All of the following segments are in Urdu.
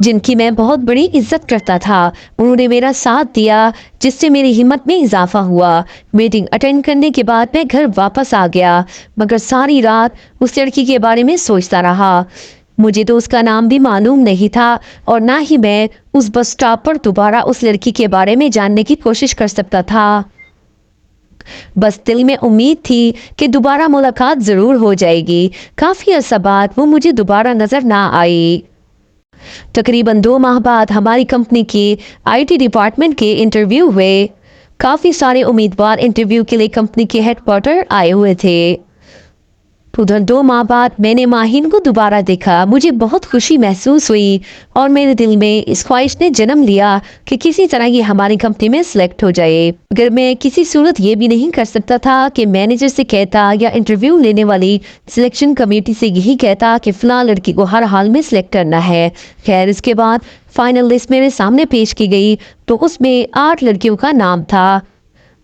جن کی میں بہت بڑی عزت کرتا تھا، انہوں نے میرا ساتھ دیا، جس سے میری ہمت میں اضافہ ہوا۔ میٹنگ اٹینڈ کرنے کے بعد میں گھر واپس آ گیا، مگر ساری رات اس لڑکی کے بارے میں سوچتا رہا۔ مجھے تو اس کا نام بھی معلوم نہیں تھا اور نہ ہی میں اس بس سٹاپ پر دوبارہ اس لڑکی کے بارے میں جاننے کی کوشش کر سکتا تھا۔ بس دل میں امید تھی کہ دوبارہ ملاقات ضرور ہو جائے گی۔ کافی عرصہ بعد وہ مجھے دوبارہ نظر نہ آئی۔ تقریباً 2 ماہ بعد ہماری کمپنی کی IT ڈپارٹمنٹ کے انٹرویو ہوئے۔ کافی سارے امیدوار انٹرویو کے لیے کمپنی کے ہیڈ کوارٹر آئے ہوئے تھے۔ ادھر 2 ماہ بعد میں نے ماہین کو دوبارہ دیکھا۔ مجھے بہت خوشی محسوس ہوئی اور میرے دل میں اس خواہش نے جنم لیا کہ کسی طرح یہ ہماری کمپنی میں سلیکٹ ہو جائے، مگر میں کسی صورت یہ بھی نہیں کر سکتا تھا کہ مینیجر سے کہتا یا انٹرویو لینے والی سلیکشن کمیٹی سے یہی کہتا کہ فلاں لڑکی کو ہر حال میں سلیکٹ کرنا ہے۔ خیر، اس کے بعد فائنل لسٹ میرے سامنے پیش کی گئی تو اس میں 8 لڑکیوں کا نام تھا،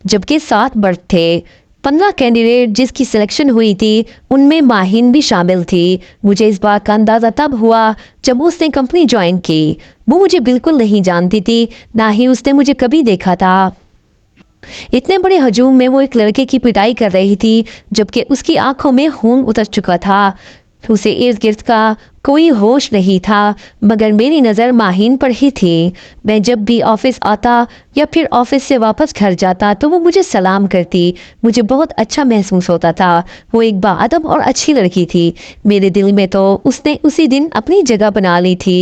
جبکہ 7 برتھ تھے۔ 15 کینڈیڈیٹ جس کی سلیکشن ہوئی تھی ان میں ماہین بھی شامل تھی۔ مجھے اس بات کا اندازہ تب ہوا جب اس نے کمپنی جوائن کی۔ وہ مجھے بالکل نہیں جانتی تھی، نہ ہی اس نے مجھے کبھی دیکھا تھا۔ اتنے بڑے ہجوم میں وہ ایک لڑکے کی پٹائی کر رہی تھی جبکہ اس کی آنکھوں میں خون اتر چکا تھا۔ اسے ارد گرد کا کوئی ہوش نہیں تھا، مگر میری نظر ماہین پر ہی تھی۔ میں جب بھی آفس آتا یا پھر آفس سے واپس گھر جاتا تو وہ مجھے سلام کرتی۔ مجھے بہت اچھا محسوس ہوتا تھا۔ وہ ایک باادب اور اچھی لڑکی تھی۔ میرے دل میں تو اس نے اسی دن اپنی جگہ بنا لی تھی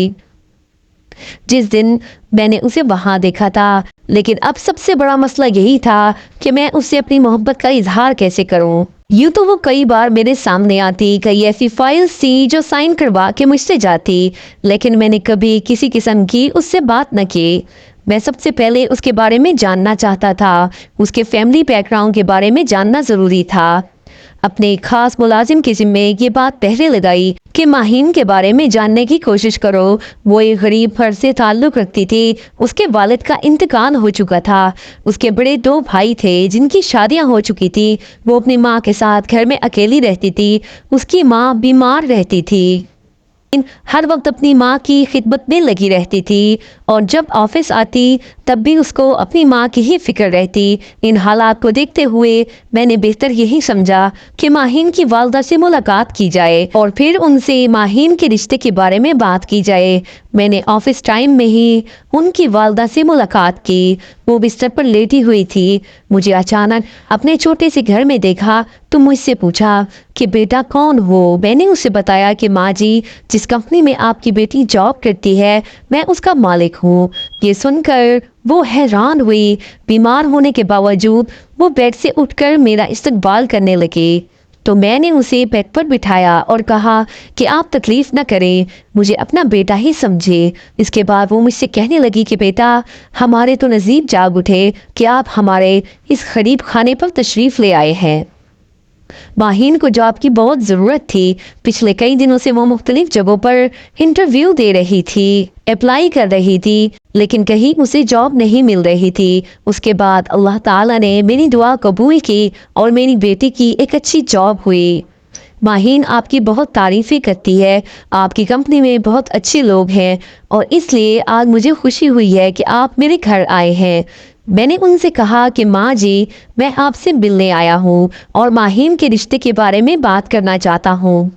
جس دن میں نے اسے وہاں دیکھا تھا، لیکن اب سب سے بڑا مسئلہ یہی تھا کہ میں اس سے اپنی محبت کا اظہار کیسے کروں۔ یوں تو وہ کئی بار میرے سامنے آتی، کئی ایسی فائلز تھی جو سائن کروا کے مجھ سے جاتی، لیکن میں نے کبھی کسی قسم کی اس سے بات نہ کی۔ میں سب سے پہلے اس کے بارے میں جاننا چاہتا تھا۔ اس کے فیملی بیک گراؤنڈ کے بارے میں جاننا ضروری تھا۔ اپنے خاص ملازم کے ذمے یہ بات پہلے لگائی کہ ماہین کے بارے میں جاننے کی کوشش کرو۔ وہ ایک غریب گھر سے تعلق رکھتی تھی۔ اس کے والد کا انتقال ہو چکا تھا۔ اس کے بڑے 2 بھائی تھے جن کی شادیاں ہو چکی تھی۔ وہ اپنی ماں کے ساتھ گھر میں اکیلی رہتی تھی۔ اس کی ماں بیمار رہتی تھی، ہر وقت اپنی ماں کی خدمت میں لگی رہتی تھی اور جب آفس آتی تب بھی اس کو اپنی ماں کی ہی فکر رہتی۔ ان حالات کو دیکھتے ہوئے میں نے بہتر یہی سمجھا کہ ماہین کی والدہ سے ملاقات کی جائے اور پھر ان سے ماہین کے رشتے کے بارے میں بات کی جائے۔ میں نے آفس ٹائم میں ہی ان کی والدہ سے ملاقات کی۔ وہ بستر پر لیٹی ہوئی تھی۔ مجھے اچانک اپنے چھوٹے سے گھر میں دیکھا تو مجھ سے پوچھا کہ بیٹا کون ہو؟ میں نے اسے بتایا کہ ماں جی، جس کمپنی میں آپ کی بیٹی جاب کرتی ہے میں اس کا مالک ہوں۔ یہ سن کر وہ حیران ہوئی۔ بیمار ہونے کے باوجود وہ بیڈ سے اٹھ کر میرا استقبال کرنے لگی تو میں نے اسے بیڈ پر بٹھایا اور کہا کہ آپ تکلیف نہ کریں، مجھے اپنا بیٹا ہی سمجھے۔ اس کے بعد وہ مجھ سے کہنے لگی کہ بیٹا، ہمارے تو نصیب جاگ اٹھے کہ آپ ہمارے اس غریب خانے پر تشریف لے آئے ہیں۔ ماہین کو جاب کی بہت ضرورت تھی۔ پچھلے کئی دنوں سے وہ مختلف جگہوں پر انٹرویو دے رہی تھی، اپلائی کر رہی تھی، لیکن کہیں اسے جاب نہیں مل رہی تھی۔ اس کے بعد اللہ تعالیٰ نے میری دعا قبول کی اور میری بیٹی کی ایک اچھی جاب ہوئی۔ ماہین آپ کی بہت تعریفیں کرتی ہے۔ آپ کی کمپنی میں بہت اچھے لوگ ہیں اور اس لیے آج مجھے خوشی ہوئی ہے کہ آپ میرے گھر آئے ہیں۔ میں نے ان سے کہا کہ ماں جی، میں آپ سے ملنے آیا ہوں اور ماہین کے رشتے کے بارے میں بات کرنا چاہتا ہوں۔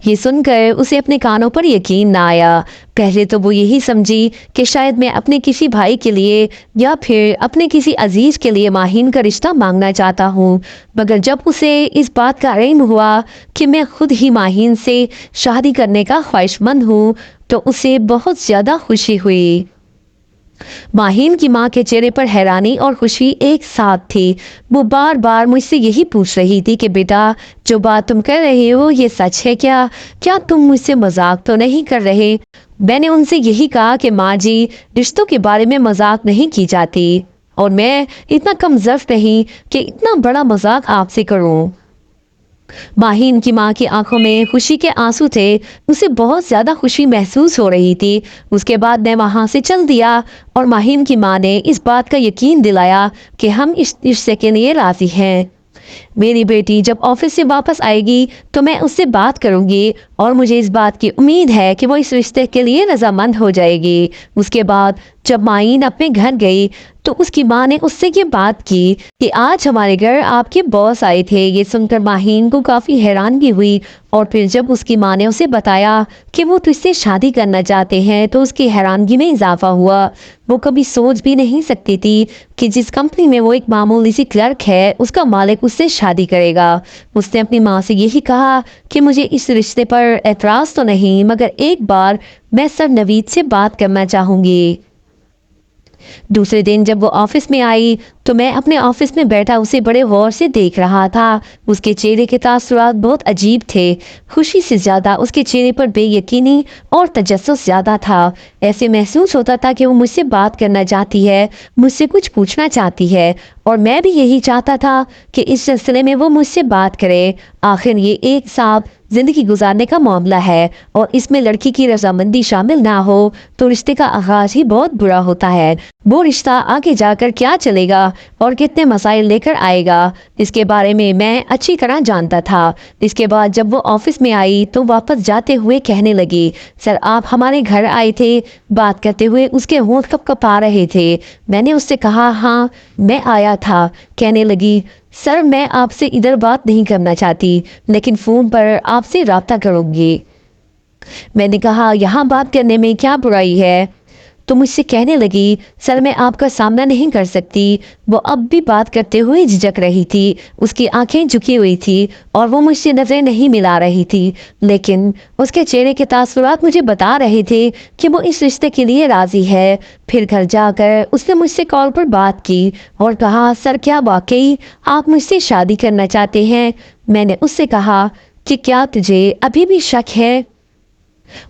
یہ سن کر اسے اپنے کانوں پر یقین نہ آیا۔ پہلے تو وہ یہی سمجھی کہ شاید میں اپنے کسی بھائی کے لیے یا پھر اپنے کسی عزیز کے لیے ماہین کا رشتہ مانگنا چاہتا ہوں، مگر جب اسے اس بات کا علم ہوا کہ میں خود ہی ماہین سے شادی کرنے کا خواہش مند ہوں تو اسے بہت زیادہ خوشی ہوئی۔ ماہین کی ماں کے چہرے پر حیرانی اور خوشی ایک ساتھ تھی۔ وہ بار بار مجھ سے یہی پوچھ رہی تھی کہ بیٹا، جو بات تم کر رہے ہو یہ سچ ہے کیا؟ کیا تم مجھ سے مذاق تو نہیں کر رہے؟ میں نے ان سے یہی کہا کہ ماں جی، رشتوں کے بارے میں مذاق نہیں کی جاتی اور میں اتنا کم ظرف نہیں کہ اتنا بڑا مذاق آپ سے کروں۔ ماہین کی ماں کی آنکھوں میں خوشی کے آنسو تھے۔ اسے بہت زیادہ خوشی محسوس ہو رہی تھی۔ اس کے بعد میں وہاں سے چل دیا اور ماہین کی ماں نے اس بات کا یقین دلایا کہ ہم اس رشتے کے لیے راضی ہیں۔ میری بیٹی جب آفس سے واپس آئے گی تو میں اس سے بات کروں گی اور مجھے اس بات کی امید ہے کہ وہ اس رشتے کے لیے رضامند ہو جائے گی۔ اس کے بعد جب معین اپنے گھر گئی تو اس کی ماں نے اس سے یہ بات کی کہ آج ہمارے گھر آپ کے باس آئے تھے۔ یہ سن کر معین کو کافی حیرانگی ہوئی، اور پھر جب اس کی ماں نے اسے بتایا کہ وہ تجھ سے شادی کرنا چاہتے ہیں تو اس کی حیرانگی میں اضافہ ہوا۔ وہ کبھی سوچ بھی نہیں سکتی تھی کہ جس کمپنی میں وہ ایک معمولی سی کلرک ہے اس کا مالک اس سے شادی کرے گا۔ اس نے اپنی ماں سے یہی کہا کہ مجھے اس رشتے پر اعتراض تو نہیں، مگر ایک بار میں سر نوید سے بات کرنا چاہوں گی۔ دوسرے دن جب وہ آفس میں آئی تو میں اپنے آفس میں بیٹھا اسے بڑے غور سے دیکھ رہا تھا۔ اس کے چہرے کے تاثرات بہت عجیب تھے۔ خوشی سے زیادہ اس کے چہرے پر بے یقینی اور تجسس زیادہ تھا۔ ایسے محسوس ہوتا تھا کہ وہ مجھ سے بات کرنا چاہتی ہے، مجھ سے کچھ پوچھنا چاہتی ہے، اور میں بھی یہی چاہتا تھا کہ اس سلسلے میں وہ مجھ سے بات کرے۔ آخر یہ ایک صاحب زندگی گزارنے کا معاملہ ہے، اور اس میں لڑکی کی رضامندی شامل نہ ہو تو رشتے کا آغاز ہی بہت برا ہوتا ہے۔ وہ رشتہ آگے جا کر کیا چلے گا اور کتنے مسائل لے کر آئے گا، اس کے بارے میں اچھی طرح جانتا تھا۔ اس کے بعد جب وہ آفس میں آئی تو واپس جاتے ہوئے کہنے لگی، سر آپ ہمارے گھر آئے تھے؟ بات کرتے ہوئے اس کے ہونٹ کپ کپا رہے تھے۔ میں نے اس سے کہا ہاں میں آیا تھا۔ کہنے لگی، سر میں آپ سے ادھر بات نہیں کرنا چاہتی، لیکن فون پر آپ سے رابطہ کروں گی۔ میں نے کہا یہاں بات کرنے میں کیا برائی ہے؟ تو مجھ سے کہنے لگی، سر میں آپ کا سامنا نہیں کر سکتی۔ وہ اب بھی بات کرتے ہوئے جھجک رہی تھی، اس کی آنکھیں جھکی ہوئی تھی اور وہ مجھ سے نظریں نہیں ملا رہی تھی، لیکن اس کے چہرے کے تاثرات مجھے بتا رہے تھے کہ وہ اس رشتے کے لیے راضی ہے۔ پھر گھر جا کر اس نے مجھ سے کال پر بات کی اور کہا، سر کیا واقعی آپ مجھ سے شادی کرنا چاہتے ہیں؟ میں نے اس سے کہا کہ کیا تجھے ابھی بھی شک ہے؟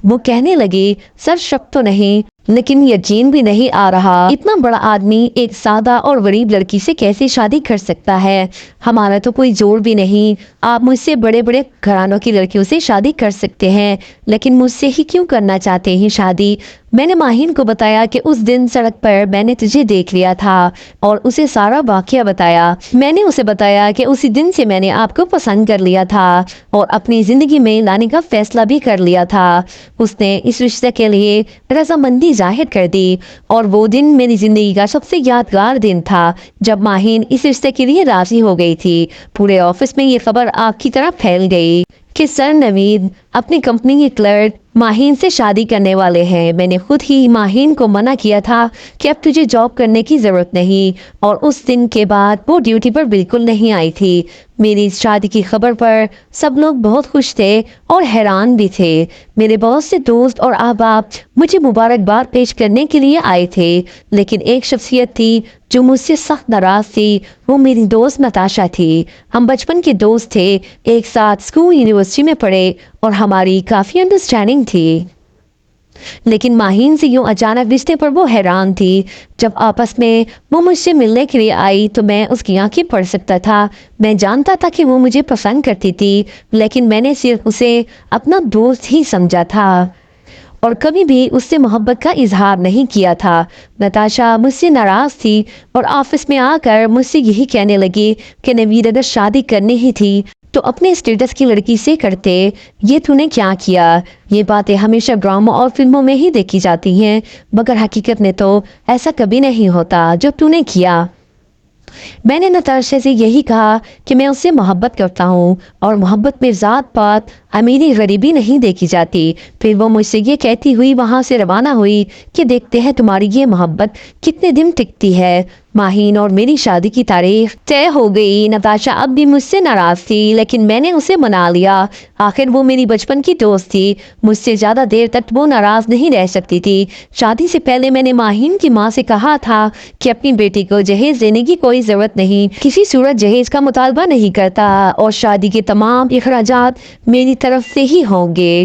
وہ کہنے لگی، سر شک تو نہیں، لیکن یقین بھی نہیں آ رہا، اتنا بڑا آدمی ایک سادہ اور غریب لڑکی سے کیسے شادی کر سکتا ہے؟ ہمارا تو کوئی جوڑ بھی نہیں۔ آپ مجھ سے بڑے بڑے گھرانوں کی لڑکیوں سے شادی کر سکتے ہیں، لیکن مجھ سے ہی کیوں کرنا چاہتے ہیں شادی؟ میں نے ماہین کو بتایا کہ اس دن سڑک پر میں نے تجھے دیکھ لیا تھا اور اسے سارا واقعہ بتایا۔ میں نے اسے بتایا کہ اسی دن سے میں نے آپ کو پسند کر لیا تھا اور اپنی زندگی میں لانے کا فیصلہ بھی کر لیا تھا۔ اس نے اس رشتے کے لیے رضامندی ظاہر کر دی، اور وہ دن میری زندگی کا سب سے یادگار دن تھا جب ماہین اس رشتے کے لیے راضی ہو گئی تھی۔ پورے آفس میں یہ خبر آگ کی طرح پھیل گئی کہ سر نوید اپنی کمپنی کے کلرک ماہین سے شادی کرنے والے ہیں۔ میں نے خود ہی ماہین کو منع کیا تھا کہ اب تجھے جاب کرنے کی ضرورت نہیں، اور اس دن کے بعد وہ ڈیوٹی پر بالکل نہیں آئی تھی۔ میری اس شادی کی خبر پر سب لوگ بہت خوش تھے اور حیران بھی تھے۔ میرے بہت سے دوست اور احباب مجھے مبارکباد پیش کرنے کے لیے آئے تھے، لیکن ایک شخصیت تھی جو مجھ سے سخت ناراض تھی۔ وہ میری دوست نتاشا تھی۔ ہم بچپن کے دوست تھے، ایک ساتھ اسکول یونیورسٹی میں پڑھے اور ہماری کافی انڈرسٹینڈنگ تھی، لیکن ماہین سے یوں اچانک رشتے پر وہ حیران تھی۔ جب آپس میں وہ مجھ سے ملنے کے لیے آئی تو میں اس کی آنکھیں پڑھ سکتا تھا۔ میں جانتا تھا کہ وہ مجھے پسند کرتی تھی، لیکن میں نے صرف اسے اپنا دوست ہی سمجھا تھا اور کبھی بھی اس سے محبت کا اظہار نہیں کیا تھا۔ نتاشا مجھ سے ناراض تھی اور آفس میں آ کر مجھ سے یہی کہنے لگی کہ نوید اگر شادی کرنی ہی تھی تو اپنے اسٹیٹس کی لڑکی سے کرتے، یہ تو نے کیا کیا؟ یہ باتیں ہمیشہ ڈراموں اور فلموں میں ہی دیکھی جاتی ہیں، مگر حقیقت میں تو ایسا کبھی نہیں ہوتا جو تو نے کیا۔ میں نے نتاشا سے یہی کہا کہ میں اس سے محبت کرتا ہوں اور محبت میں ذات پات امیری غریبی نہیں دیکھی جاتی۔ پھر وہ مجھ سے یہ کہتی ہوئی وہاں سے روانہ ہوئی کہ دیکھتے ہیں تمہاری یہ محبت کتنے دن ٹکتی ہے۔ ماہین اور میری شادی کی تاریخ طے ہو گئی۔ نتاشا اب بھی مجھ سے ناراض تھی، لیکن میں نے اسے منا لیا۔ آخر وہ میری بچپن کی دوست تھی، مجھ سے زیادہ دیر تک وہ ناراض نہیں رہ سکتی تھی۔ شادی سے پہلے میں نے ماہین کی ماں سے کہا تھا کہ اپنی بیٹی کو جہیز دینے کی کوئی ضرورت نہیں، کسی صورت جہیز کا مطالبہ نہیں کرتا اور شادی کے تمام اخراجات میری طرف سے ہی ہوں گے۔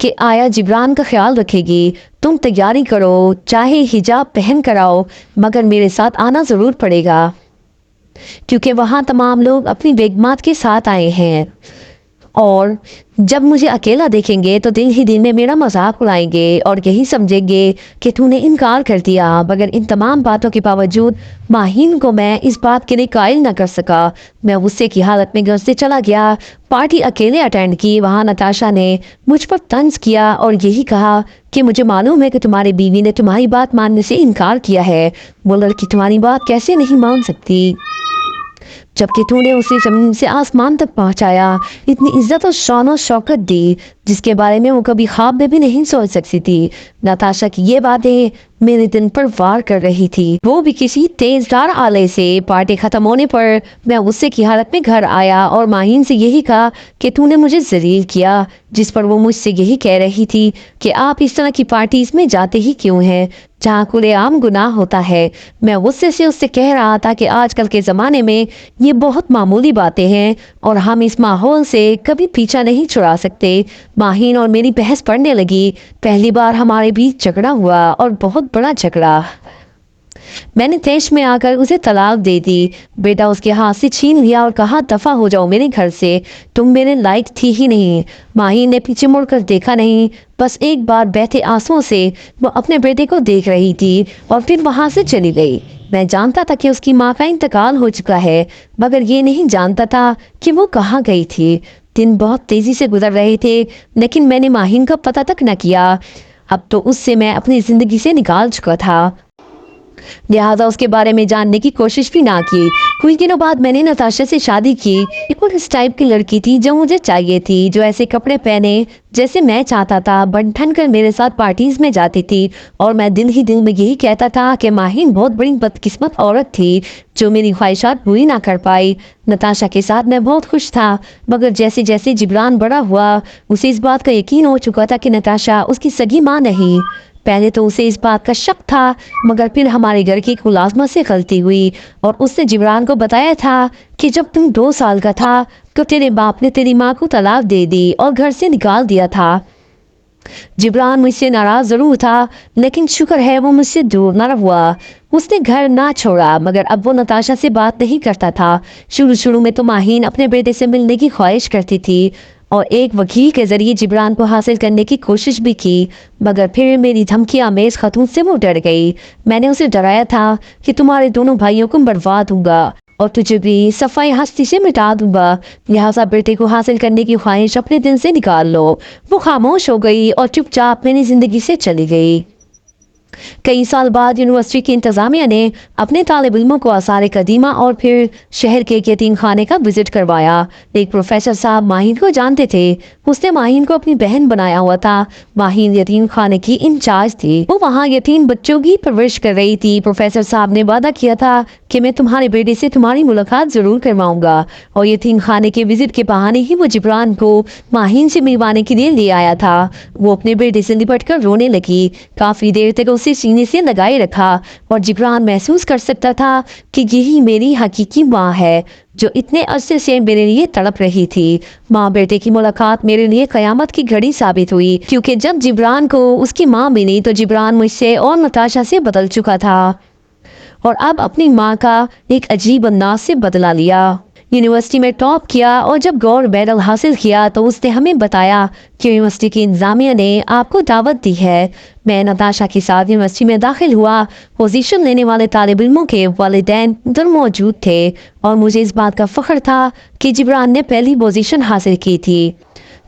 کہ آیا جبران کا خیال رکھے گی؟ تم تیاری کرو، چاہے حجاب پہن کر آؤ، مگر میرے ساتھ آنا ضرور پڑے گا، کیونکہ وہاں تمام لوگ اپنی بیگمات کے ساتھ آئے ہیں، اور جب مجھے اکیلا دیکھیں گے تو دن ہی دن میں میرا مذاق اڑائیں گے اور یہی سمجھیں گے کہ تو نے انکار کر دیا۔ مگر ان تمام باتوں کے باوجود ماہین کو میں اس بات کے لیے قائل نہ کر سکا۔ میں غصے کی حالت میں گھر سے چلا گیا، پارٹی اکیلے اٹینڈ کی۔ وہاں نتاشا نے مجھ پر طنز کیا اور یہی کہا کہ مجھے معلوم ہے کہ تمہاری بیوی نے تمہاری بات ماننے سے انکار کیا ہے، وہ لڑکی تمہاری بات کیسے نہیں مان سکتی جبکہ تو نے اسے زمین سے آسمان تک پہنچایا، اتنی عزت اور شان و شوکت دی جس کے بارے میں وہ کبھی خواب میں بھی نہیں سوچ سکتی تھی۔ نتاشا کی یہ باتیں میرے دن پر وار کر رہی تھی، وہ بھی کسی تیز دھار آلے سے۔ پارٹی ختم ہونے پر میں غصے کی حالت میں گھر آیا اور ماہین سے یہی کہا کہ تو نے مجھے ذلیل کیا، جس پر وہ مجھ سے یہی کہہ رہی تھی کہ آپ اس طرح کی پارٹیز میں جاتے ہی کیوں ہیں جہاں کھلے عام گناہ ہوتا ہے۔ میں غصے سے اس سے کہہ رہا تھا کہ آج کل کے زمانے میں یہ بہت معمولی باتیں ہیں اور ہم اس ماحول سے کبھی پیچھا نہیں چھڑا سکتے۔ ماہین اور میری بحث پڑنے لگی۔ پہلی بار ہمارے بیچ جھگڑا ہوا اور بہت بڑا جھگڑا۔ میں نے تیش میں آ کر اسے طلاق دے دی۔ بیٹا اس کے ہاتھ سے چھین لیا اور کہا دفع ہو جاؤ میرے گھر سے، تم میرے لائق تھی ہی نہیں۔ ماہین نے پیچھے مڑ کر دیکھا نہیں، بس ایک بار بہتے آنسوؤں سے وہ اپنے بیٹے کو دیکھ رہی تھی اور پھر وہاں سے چلی گئی۔ میں جانتا تھا کہ اس کی ماں کا انتقال ہو چکا ہے، مگر یہ نہیں جانتا تھا کہ وہ کہاں گئی تھی۔ دن بہت تیزی سے گزر رہے تھے، لیکن میں نے ماہین کا پتہ تک نہ کیا۔ اب تو اس سے میں اپنی زندگی سے نکال چکا تھا، لہٰذا اس کے بارے میں جاننے کی کوشش بھی نہ کی۔ کچھ دنوں بعد میں نے نتاشا سے شادی کی۔ بالکل اس ٹائپ کی لڑکی تھی جو مجھے چاہیے تھی، جو ایسے کپڑے پہنے جیسے میں چاہتا تھا، بن ٹھن کر میرے ساتھ پارٹیز میں جاتی تھی، اور میں دل ہی دل میں یہی کہتا تھا کہ ماہین بہت بڑی بدقسمت عورت تھی جو میری خواہشات پوری نہ کر پائی۔ نتاشا کے ساتھ میں بہت خوش تھا، مگر جیسے جیسے جبران بڑا ہوا اسے اس بات کا یقین ہو چکا تھا کہ نتاشا اس کی سگی ماں نہیں۔ پہلے تو اسے اس بات کا شک تھا، مگر پھر ہمارے گھر کی ایک ملازمہ سے غلطی ہوئی اور اس نے جبران کو بتایا تھا کہ جب تم 2 سال کا تھا تو تیرے باپ نے تیری ماں کو طلاق دے دی اور گھر سے نکال دیا تھا۔ جبران مجھ سے ناراض ضرور تھا، لیکن شکر ہے وہ مجھ سے دور نہ ہوا۔ اس نے گھر نہ چھوڑا، مگر اب وہ نتاشا سے بات نہیں کرتا تھا۔ شروع میں تو ماہین اپنے بیٹے سے ملنے کی خواہش کرتی تھی اور ایک وکیل کے ذریعے جبران کو حاصل کرنے کی کوشش بھی کی، مگر پھر میری دھمکی آمیز خطوں سے وہ ڈر گئی۔ میں نے اسے ڈرایا تھا کہ تمہارے دونوں بھائیوں کو مروا دوں گا اور تجھے بھی صفائی ہستی سے مٹا دوں گا، لہٰذا بیٹے کو حاصل کرنے کی خواہش اپنے دل سے نکال لو۔ وہ خاموش ہو گئی اور چپ چاپ میری زندگی سے چلی گئی۔ کئی سال بعد یونیورسٹی کی انتظامیہ نے اپنے طالب علموں کو آثار قدیمہ اور پھر شہر کے ایک یتیم خانے کا وزٹ کروایا۔ ایک پروفیسر صاحب ماہین کو جانتے تھے، اس نے ماہین کو اپنی بہن بنایا ہوا تھا۔ ماہین یتیم خانے کی انچارج تھی، وہ وہاں یتیم بچوں کی پرورش کر رہی تھی۔ پروفیسر صاحب نے وعدہ کیا تھا کہ میں تمہارے بیٹے سے تمہاری ملاقات ضرور کرواؤں گا، اور یتیم خانے کے وزٹ کے بہانے ہی وہ جبران کو ماہین سے ملوانے کے لیے لے آیا تھا۔ وہ اپنے بیٹے سے لپٹ کر رونے لگی، کافی دیر تک اسے سینے سے لگائے رکھا، اور جبران محسوس کر سکتا تھا کہ یہی میری حقیقی ماں ہے جو اتنے عرصے سے میرے لیے تڑپ رہی تھی۔ ماں بیٹے کی ملاقات میرے لیے قیامت کی گھڑی ثابت ہوئی، کیونکہ جب جبران کو اس کی ماں ملی تو جبران مجھ سے اور نتاشا سے بدل چکا تھا اور اب اپنی ماں کا ایک عجیب انداز سے بدلہ لیا۔ یونیورسٹی میں ٹاپ کیا اور جب گولڈ میڈل حاصل کیا تو اس نے ہمیں بتایا کہ یونیورسٹی کی انتظامیہ نے آپ کو دعوت دی ہے۔ میں نتاشا کے ساتھ یونیورسٹی میں داخل ہوا۔ پوزیشن لینے والے طالب علموں کے والدین ادھر موجود تھے اور مجھے اس بات کا فخر تھا کہ جبران نے پہلی پوزیشن حاصل کی تھی۔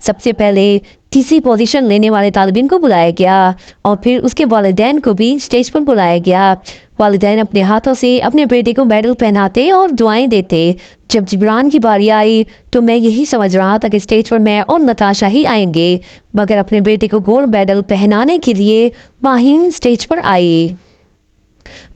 سب سے پہلے تیسری پوزیشن لینے والے طالبین کو بلایا گیا اور پھر اس کے والدین کو بھی اسٹیج پر بلایا گیا۔ والدین اپنے ہاتھوں سے اپنے بیٹے کو میڈل پہناتے اور دعائیں دیتے۔ جب جبران کی باری آئی تو میں یہی سمجھ رہا تھا کہ اسٹیج پر میں اور نتاشا ہی آئیں گے، مگر اپنے بیٹے کو گولڈ میڈل پہنانے کے لیے ماہین اسٹیج پر آئی۔